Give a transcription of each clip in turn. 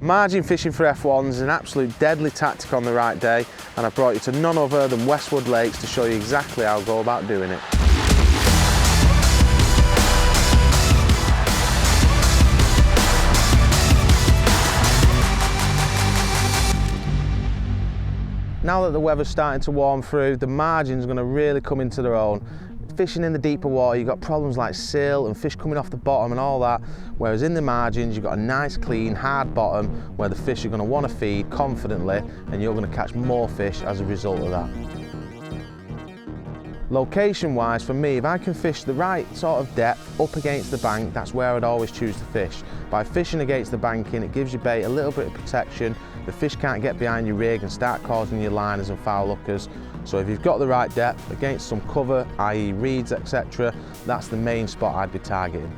Margin fishing for F1's is an absolute deadly tactic on the right day, and I've brought you to none other than Westwood Lakes to show you exactly how I go about doing it. Now that the weather's starting to warm through, the margin's going to really come into their own. Fishing in the deeper water, you've got problems like seal and fish coming off the bottom and all that, whereas in the margins you've got a nice clean hard bottom where the fish are going to want to feed confidently, and you're going to catch more fish as a result of that. Location wise, for me, if I can fish the right sort of depth up against the bank, that's where I'd always choose to fish. By fishing against the banking, it gives your bait a little bit of protection. The fish can't get behind your rig and start causing your liners and foul hookers. So if you've got the right depth against some cover, i.e. reeds, etc., that's the main spot I'd be targeting.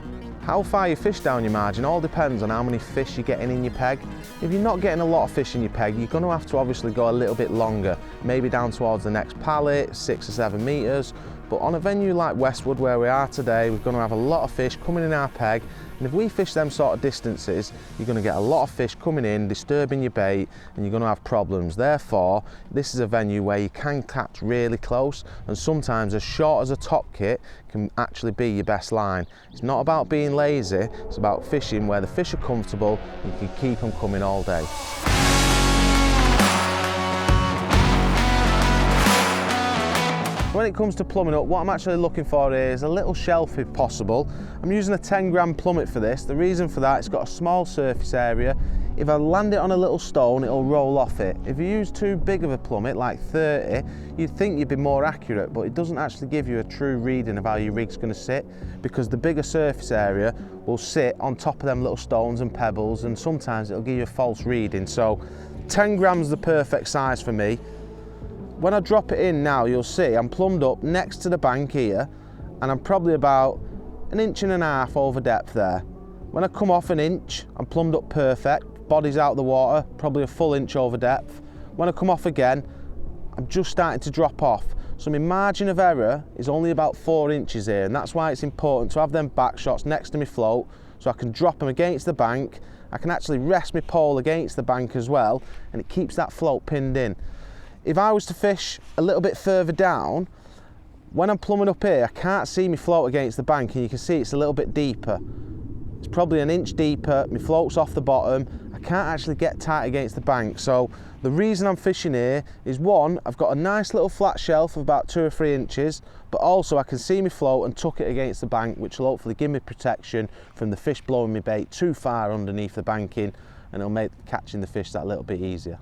How far you fish down your margin all depends on how many fish you're getting in your peg. If you're not getting a lot of fish in your peg, you're going to have to obviously go a little bit longer, maybe down towards the next pallet, 6 or 7 metres. But on a venue like Westwood, where we are today, we're going to have a lot of fish coming in our peg, and if we fish them sort of distances, you're going to get a lot of fish coming in, disturbing your bait, and you're going to have problems. Therefore, this is a venue where you can catch really close, and sometimes as short as a top kit can actually be your best line. It's not about being lazy, it's about fishing where the fish are comfortable and you can keep them coming all day. When it comes to plumbing up, what I'm actually looking for is a little shelf if possible. I'm using a 10-gram plummet for this. The reason for that, it's got a small surface area. If I land it on a little stone, it'll roll off it. If you use too big of a plummet, like 30, you'd think you'd be more accurate, but it doesn't actually give you a true reading of how your rig's going to sit, because the bigger surface area will sit on top of them little stones and pebbles, and sometimes it'll give you a false reading. So 10 grams is the perfect size for me. When I drop it in now, you'll see I'm plumbed up next to the bank here, and I'm probably about 1.5 inches over depth there. When I come off 1 inch, I'm plumbed up perfect, body's out of the water, probably a full inch over depth. When I come off again, I'm just starting to drop off. So my margin of error is only about 4 inches here, and that's why it's important to have them back shots next to my float, so I can drop them against the bank. I can actually rest my pole against the bank as well, and it keeps that float pinned in. If I was to fish a little bit further down, when I'm plumbing up here, I can't see my float against the bank, and you can see it's a little bit deeper. It's probably 1 inch deeper, my float's off the bottom, I can't actually get tight against the bank. So the reason I'm fishing here is, one, I've got a nice little flat shelf of about 2 or 3 inches, but also I can see my float and tuck it against the bank, which will hopefully give me protection from the fish blowing my bait too far underneath the banking, and it'll make catching the fish that little bit easier.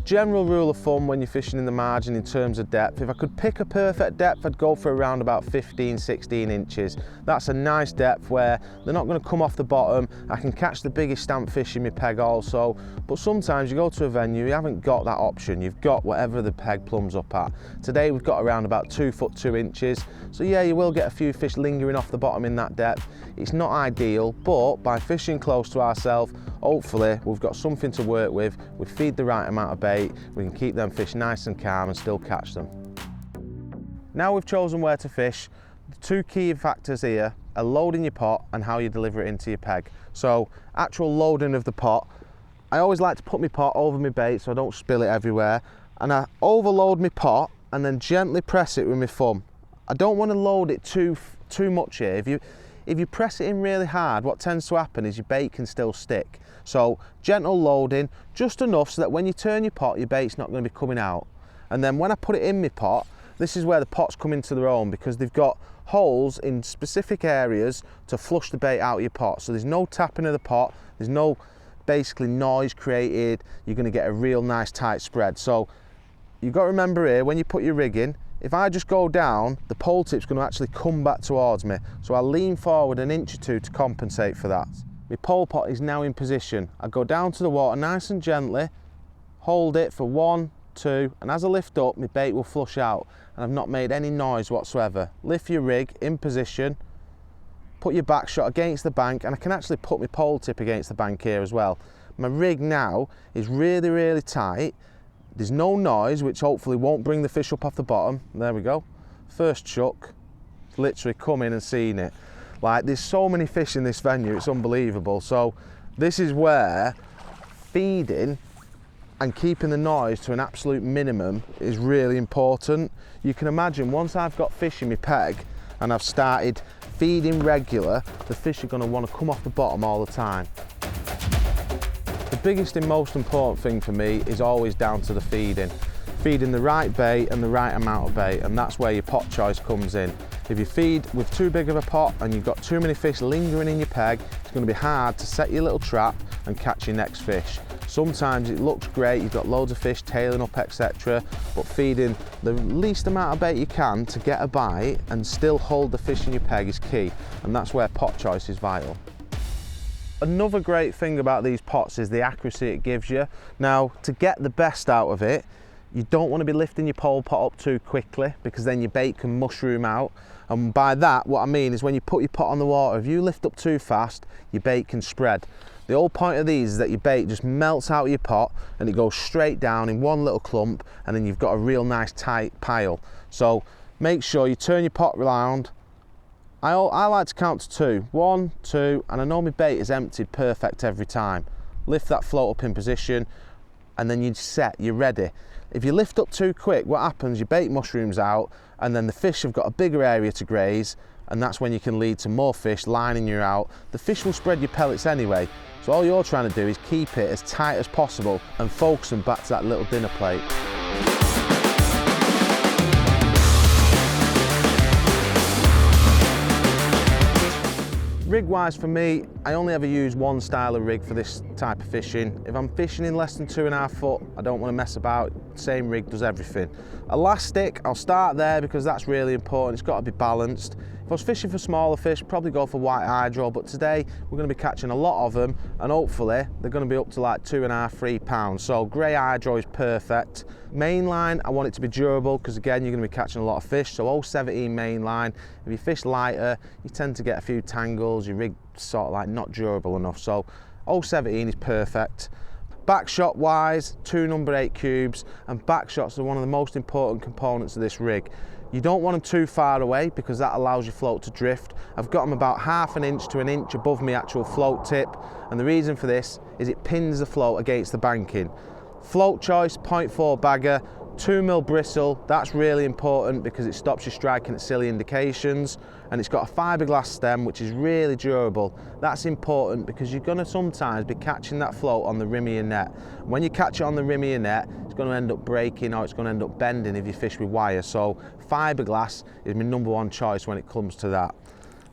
General rule of thumb when you're fishing in the margin in terms of depth, if I could pick a perfect depth, I'd go for around about 15, 16 inches. That's a nice depth where they're not going to come off the bottom. I can catch the biggest stamp fish in my peg also, but sometimes you go to a venue, you haven't got that option. You've got whatever the peg plumbs up at. Today we've got around about 2 foot 2 inches. So yeah, you will get a few fish lingering off the bottom in that depth. It's not ideal, but by fishing close to ourselves, hopefully we've got something to work with. We feed the right amount of bait, we can keep them fish nice and calm and still catch them. Now we've chosen where to fish, the 2 key factors here are loading your pot and how you deliver it into your peg. So actual loading of the pot, I always like to put my pot over my bait so I don't spill it everywhere, and I overload my pot and then gently press it with my thumb. I don't want to load it too much here. If you press it in really hard, what tends to happen is your bait can still stick. So gentle loading, just enough so that when you turn your pot, your bait's not going to be coming out. And then when I put it in my pot, this is where the pots come into their own, because they've got holes in specific areas to flush the bait out of your pot. So there's no tapping of the pot, there's no basically noise created, you're going to get a real nice tight spread. So you've got to remember here, when you put your rig in, if I just go down, the pole tip's going to actually come back towards me. So I'll lean forward 1 inch or 2 to compensate for that. My pole pot is now in position. I go down to the water nice and gently, hold it for 1, 2, and as I lift up, my bait will flush out, and I've not made any noise whatsoever. Lift your rig in position, put your back shot against the bank, and I can actually put my pole tip against the bank here as well. My rig now is really, really tight. There's no noise, which hopefully won't bring the fish up off the bottom. There we go. First chuck, literally come in and seen it. Like, there's so many fish in this venue, it's unbelievable. So this is where feeding and keeping the noise to an absolute minimum is really important. You can imagine once I've got fish in my peg and I've started feeding regular, the fish are going to want to come off the bottom all the time. The biggest and most important thing for me is always down to the feeding. Feeding the right bait and the right amount of bait, and that's where your pot choice comes in. If you feed with too big of a pot and you've got too many fish lingering in your peg, it's going to be hard to set your little trap and catch your next fish. Sometimes it looks great, you've got loads of fish tailing up, etc., but feeding the least amount of bait you can to get a bite and still hold the fish in your peg is key, and that's where pot choice is vital. Another great thing about these pots is the accuracy it gives you. Now, to get the best out of it, you don't want to be lifting your pole pot up too quickly, because then your bait can mushroom out. And by that, what I mean is when you put your pot on the water, if you lift up too fast, your bait can spread. The whole point of these is that your bait just melts out of your pot and it goes straight down in one little clump, and then you've got a real nice tight pile. So make sure you turn your pot round. I like to count to 2. 1, 2, and I know my bait is emptied perfect every time. Lift that float up in position, and then you're ready. If you lift up too quick, what happens, your bait mushrooms out, and then the fish have got a bigger area to graze, and that's when you can lead to more fish lining you out. The fish will spread your pellets anyway, so all you're trying to do is keep it as tight as possible and focus them back to that little dinner plate. Rig-wise for me, I only ever use one style of rig for this type of fishing. If I'm fishing in less than 2.5 foot, I don't want to mess about. Same rig does everything. Elastic, I'll start there because that's really important. It's got to be balanced. If I was fishing for smaller fish, probably go for white hydro, but today we're going to be catching a lot of them, and hopefully they're going to be up to like 2.5, 3 pounds. So grey hydro is perfect. Mainline, I want it to be durable because again, you're going to be catching a lot of fish. So 0.17 mainline. If you fish lighter, you tend to get a few tangles. Your rig's sort of like not durable enough. So 0.17 is perfect. Backshot wise, 2 number 8 cubes, and backshots are one of the most important components of this rig. You don't want them too far away because that allows your float to drift. I've got them about 1/2 inch to 1 inch above my actual float tip, and the reason for this is it pins the float against the banking. Float choice, 0.4 bagger, 2mm bristle, that's really important because it stops you striking at silly indications, and it's got a fiberglass stem which is really durable. That's important because you're going to sometimes be catching that float on the rim of your net. When you catch it on the rim of your net, it's going to end up breaking or it's going to end up bending if you fish with wire. So fiberglass is my #1 choice when it comes to that.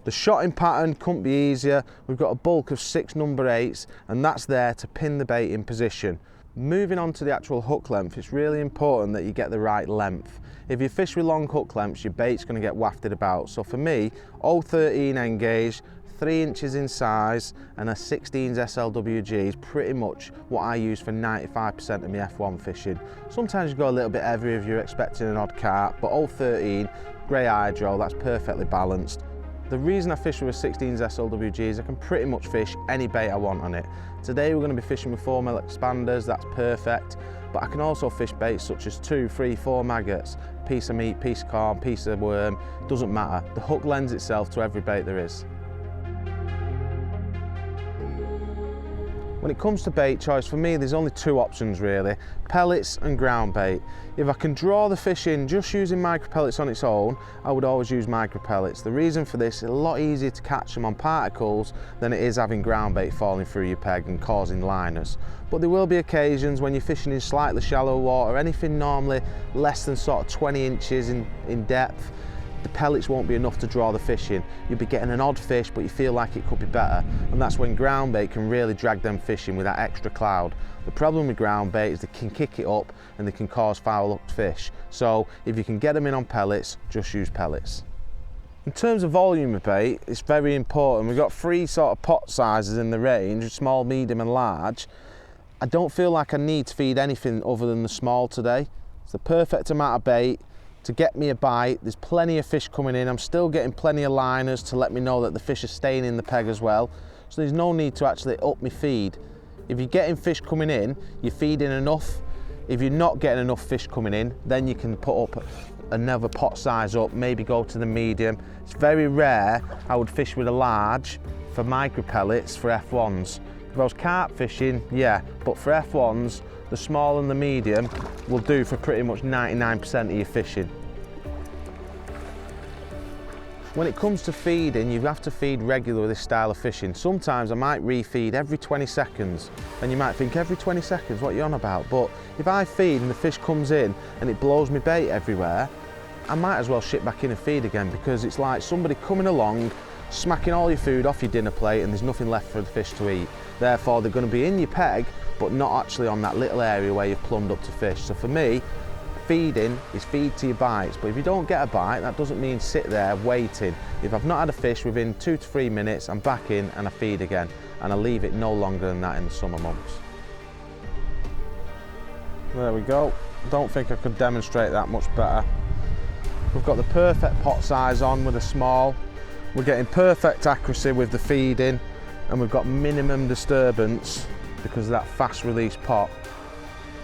The shotting pattern couldn't be easier. We've got a bulk of 6 number 8s, and that's there to pin the bait in position. Moving on to the actual hook length, it's really important that you get the right length. If you fish with long hook lengths, your bait's going to get wafted about. So for me, 0.13 end gauge, 3 inches in size, and a 16s SLWG is pretty much what I use for 95% of my F1 fishing. Sometimes you go a little bit heavier if you're expecting an odd carp, but 0.13, grey hydro, that's perfectly balanced. The reason I fish with a 16s SLWG is I can pretty much fish any bait I want on it. Today we're going to be fishing with 4mm expanders, that's perfect, but I can also fish baits such as 2, 3, 4 maggots, piece of meat, piece of corn, piece of worm, doesn't matter. The hook lends itself to every bait there is. When it comes to bait choice, for me there's only 2 options really, pellets and ground bait. If I can draw the fish in just using micro pellets on its own, I would always use micro pellets. The reason for this is a lot easier to catch them on particles than it is having ground bait falling through your peg and causing liners. But there will be occasions when you're fishing in slightly shallow water, anything normally less than sort of 20 inches in depth, the pellets won't be enough to draw the fish in. You'll be getting an odd fish, but you feel like it could be better. And that's when ground bait can really drag them fish in with that extra cloud. The problem with ground bait is they can kick it up and they can cause foul-hooked fish. So if you can get them in on pellets, just use pellets. In terms of volume of bait, it's very important. We've got 3 sort of pot sizes in the range, small, medium and large. I don't feel like I need to feed anything other than the small today. It's the perfect amount of bait to get me a bite. There's plenty of fish coming in. I'm still getting plenty of liners to let me know that the fish are staying in the peg as well. So there's no need to actually up my feed. If you're getting fish coming in, you're feeding enough. If you're not getting enough fish coming in, then you can put up another pot size up, maybe go to the medium. It's very rare I would fish with a large for micro pellets for F1's. If I was carp fishing, yeah, but for F1s, the small and the medium will do for pretty much 99% of your fishing. When it comes to feeding, you have to feed regular with this style of fishing. Sometimes I might refeed every 20 seconds, and you might think, every 20 seconds, what are you on about? But if I feed and the fish comes in and it blows me bait everywhere, I might as well ship back in and feed again, because it's like somebody coming along, smacking all your food off your dinner plate and there's nothing left for the fish to eat. Therefore, they're going to be in your peg, but not actually on that little area where you've plumbed up to fish. So for me, feeding is feed to your bites, but if you don't get a bite, that doesn't mean sit there waiting. If I've not had a fish within 2 to 3 minutes, I'm back in and I feed again, and I leave it no longer than that in the summer months. There we go. Don't think I could demonstrate that much better. We've got the perfect pot size on with a small. We're getting perfect accuracy with the feeding, and we've got minimum disturbance because of that fast release pot.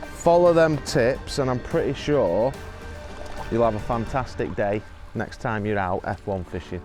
Follow them tips and I'm pretty sure you'll have a fantastic day next time you're out F1 fishing.